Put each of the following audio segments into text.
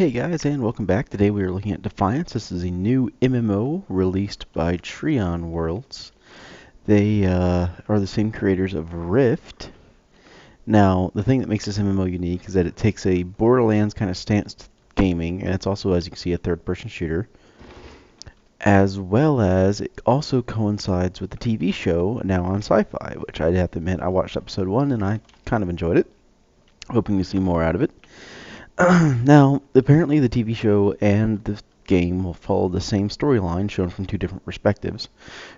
Hey guys, and welcome back. Today we are looking at Defiance. This is a new MMO released by Trion Worlds. They are the same creators of Rift. Now, the thing that makes this MMO unique is that it takes a Borderlands kind of stance to gaming, and it's also, as you can see, a third-person shooter, as well as it also coincides with the TV show now on Sci-Fi, which I have to admit I watched episode 1 and I kind of enjoyed it. Hoping to see more out of it. Now, apparently the TV show and the game will follow the same storyline shown from two different perspectives.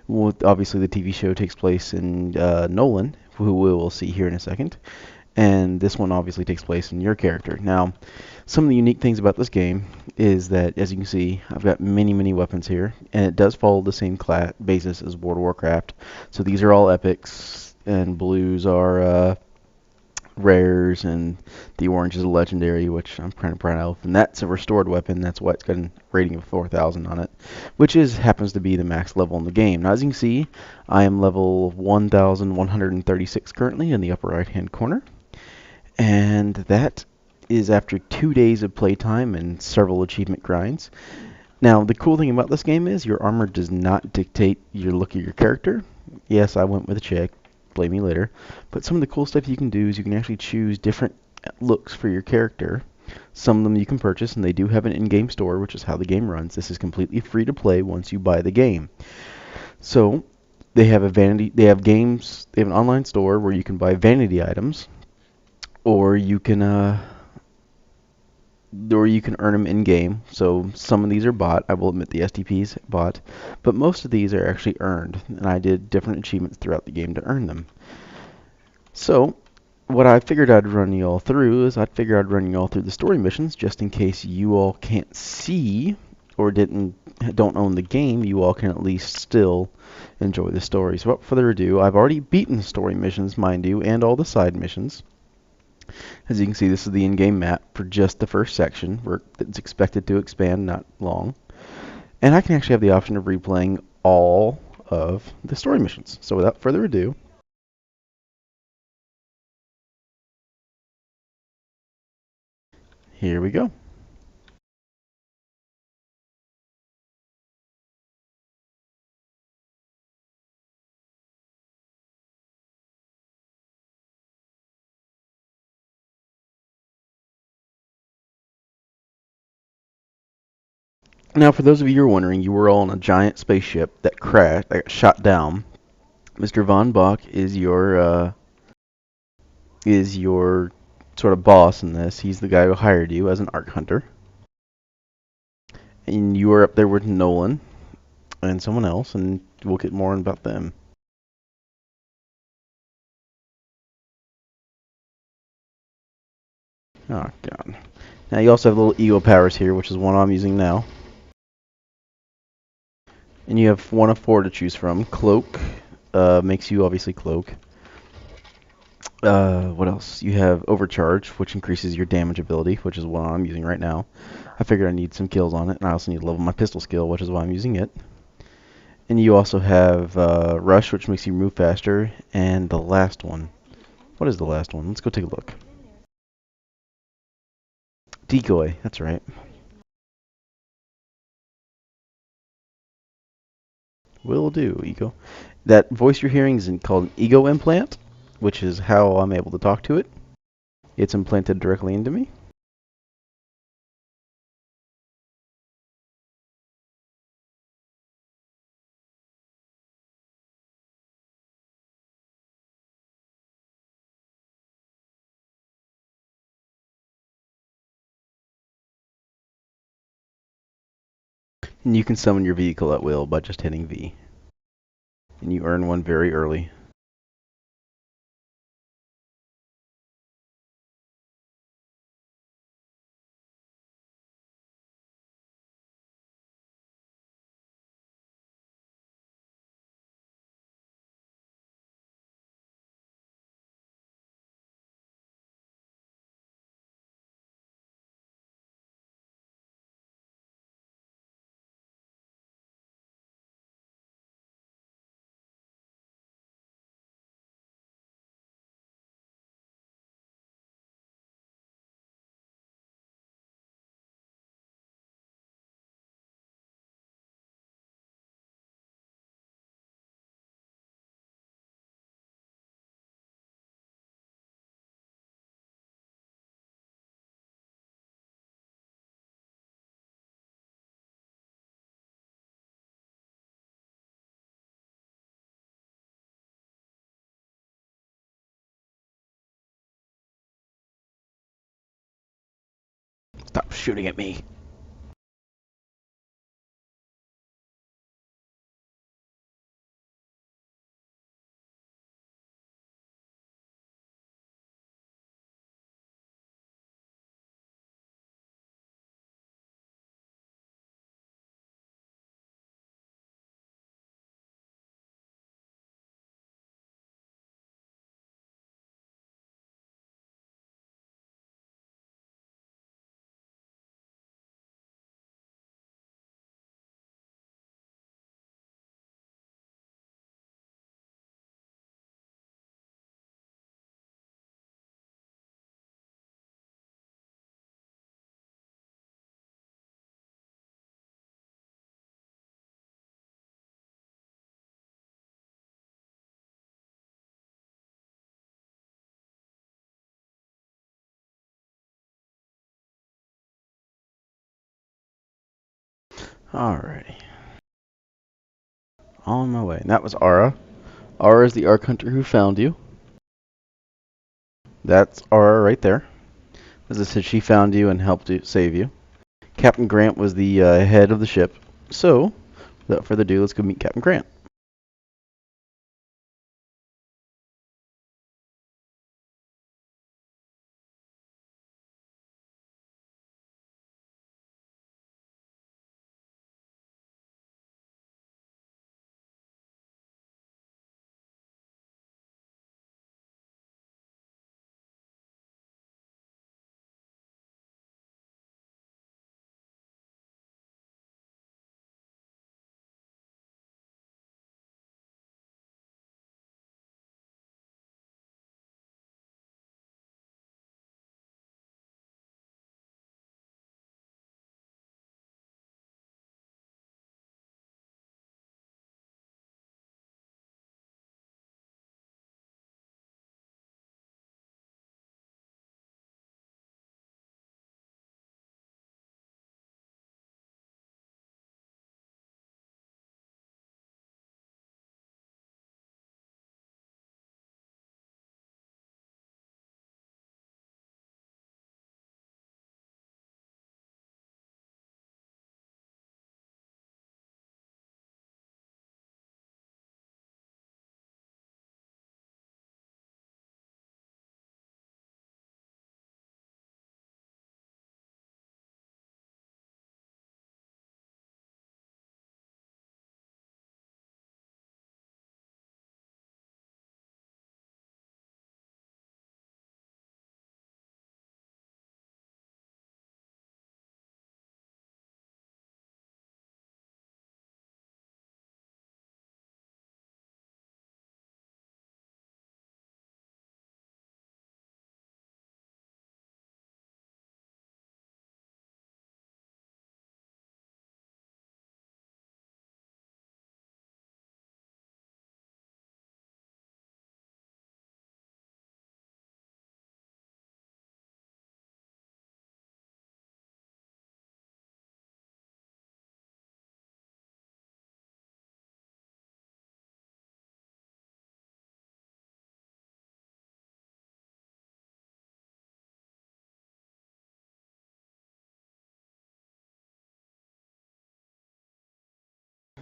Well, obviously, the TV show takes place in Nolan, who we will see here in a second, and this one obviously takes place in your character. Now, some of the unique things about this game is that, as you can see, I've got many weapons here, and it does follow the same class basis as World of Warcraft. So these are all epics, and blues are rares, and the orange is a legendary, which I'm kind of proud of. And that's a restored weapon. That's why it's got a rating of 4,000 on it, which happens to be the max level in the game. Now, as you can see, I am level 1,136 currently in the upper right-hand corner, and that is after 2 days of playtime and several achievement grinds. Now, the cool thing about this game is your armor does not dictate your look of your character. Yes, I went with a chick. Blame me later. But some of the cool stuff you can do is you can actually choose different looks for your character. Some of them you can purchase, and they do have an in-game store, which is how the game runs. This is completely free to play once you buy the game. So they have they have an online store where you can buy vanity items, or you can earn them in game. So some of these are bought. I will admit the STPs bought, but most of these are actually earned, and I did different achievements throughout the game to earn them. So what I figured I'd run you all through is the story missions, just in case you all can't see or don't own the game. You all can at least still enjoy the story. So without further ado, I've already beaten the story missions, mind you, and all the side missions. As you can see, this is the in-game map for just the first section, where it's expected to expand not long. And I can actually have the option of replaying all of the story missions. So without further ado, here we go. Now, for those of you who are wondering, you were all on a giant spaceship that crashed, that got shot down. Mr. Von Bach is your sort of boss in this. He's the guy who hired you as an Ark Hunter, and you were up there with Nolan and someone else, and we'll get more about them. Oh God! Now you also have little ego powers here, which is one I'm using now, and you have one of four to choose from. Cloak makes you obviously cloak. What else? You have Overcharge, which increases your damage ability, which is what I'm using right now. I figured I need some kills on it, and I also need to level my pistol skill, which is why I'm using it. And you also have Rush, which makes you move faster, and the last one. What is the last one? Let's go take a look. Decoy, that's right. Will do, Ego. That voice you're hearing is called an Ego implant, which is how I'm able to talk to it. It's implanted directly into me. And you can summon your vehicle at will by just hitting V. And you earn one very early. Stop shooting at me. Alrighty. On my way. And that was Ara. Ara is the Ark Hunter who found you. That's Ara right there. As I said, she found you and helped you save you. Captain Grant was the head of the ship. So, without further ado, let's go meet Captain Grant.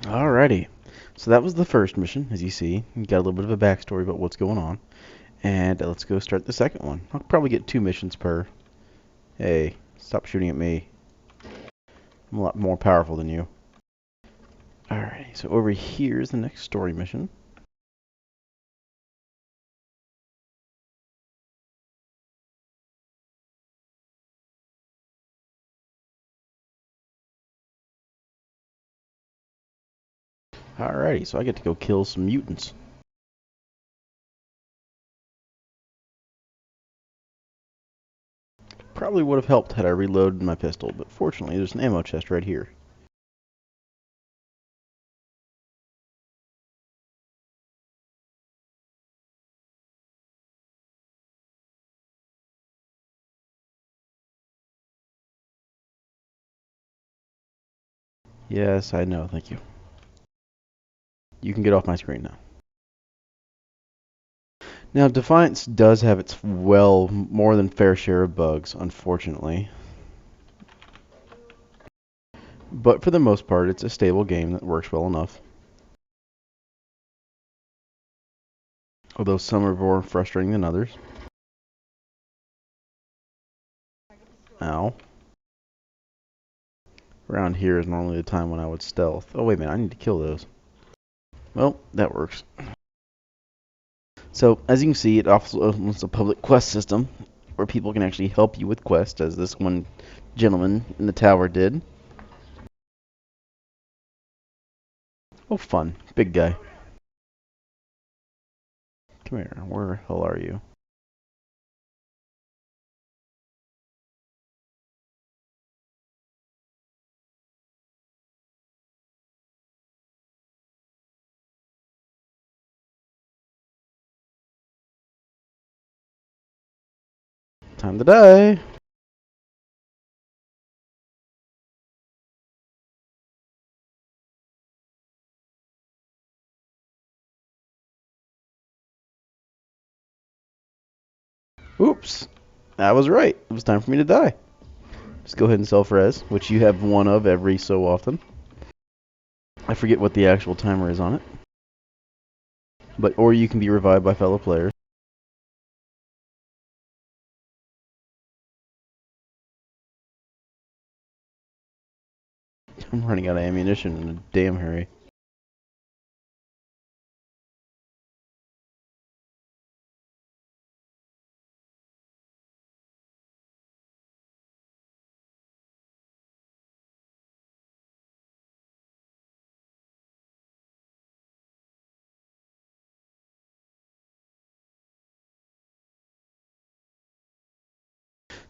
Alrighty. So that was the first mission, as you see. You got a little bit of a backstory about what's going on. And let's go start the second one. I'll probably get 2 missions per. Hey, stop shooting at me. I'm a lot more powerful than you. Alrighty, so over here is the next story mission. Alrighty, so I get to go kill some mutants. Probably would have helped had I reloaded my pistol, but fortunately there's an ammo chest right here. Yes, I know, thank you. You can get off my screen now. Now, Defiance does have its, well, more than fair share of bugs, unfortunately. But for the most part, it's a stable game that works well enough. Although some are more frustrating than others. Ow. Around here is normally the time when I would stealth. Oh, wait a minute, I need to kill those. Well, that works. So, as you can see, it also opens a public quest system where people can actually help you with quests, as this one gentleman in the tower did. Oh, fun. Big guy. Come here. Where the hell are you? Time to die. Oops. I was right. It was time for me to die. Just go ahead and self-res, which you have one of every so often. I forget what the actual timer is on it. Or you can be revived by fellow players. I'm running out of ammunition in a damn hurry.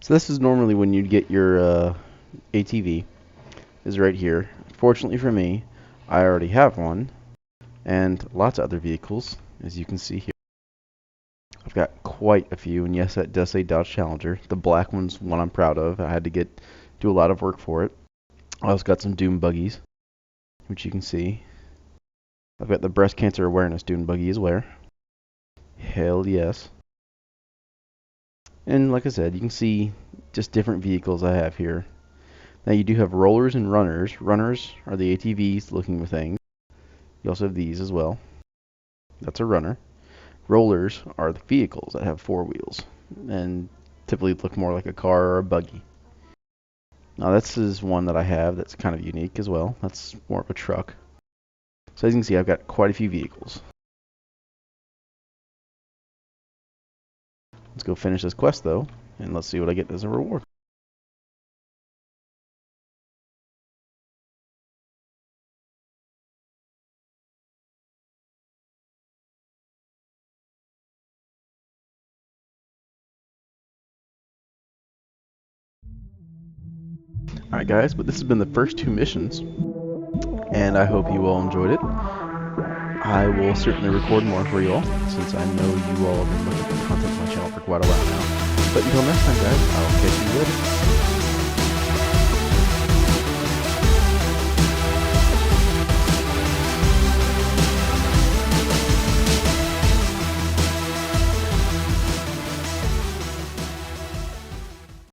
So this is normally when you'd get your ATV, is right here. Fortunately for me, I already have one, and lots of other vehicles, as you can see here. I've got quite a few, and yes, that does say Dodge Challenger. The black one's one I'm proud of. I had to do a lot of work for it. I also got some Doom buggies, which you can see. I've got the breast cancer awareness Doom buggy as well. Hell yes. And like I said, you can see just different vehicles I have here. Now you do have rollers and runners. Runners are the ATVs looking for things. You also have these as well. That's a runner. Rollers are the vehicles that have four wheels and typically look more like a car or a buggy. Now this is one that I have that's kind of unique as well. That's more of a truck. So as you can see, I've got quite a few vehicles. Let's go finish this quest though, and let's see what I get as a reward. Alright guys, but this has been the first two missions, and I hope you all enjoyed it. I will certainly record more for you all, since I know you all have been looking for content on my channel for quite a while now. But until next time guys, I'll catch you later.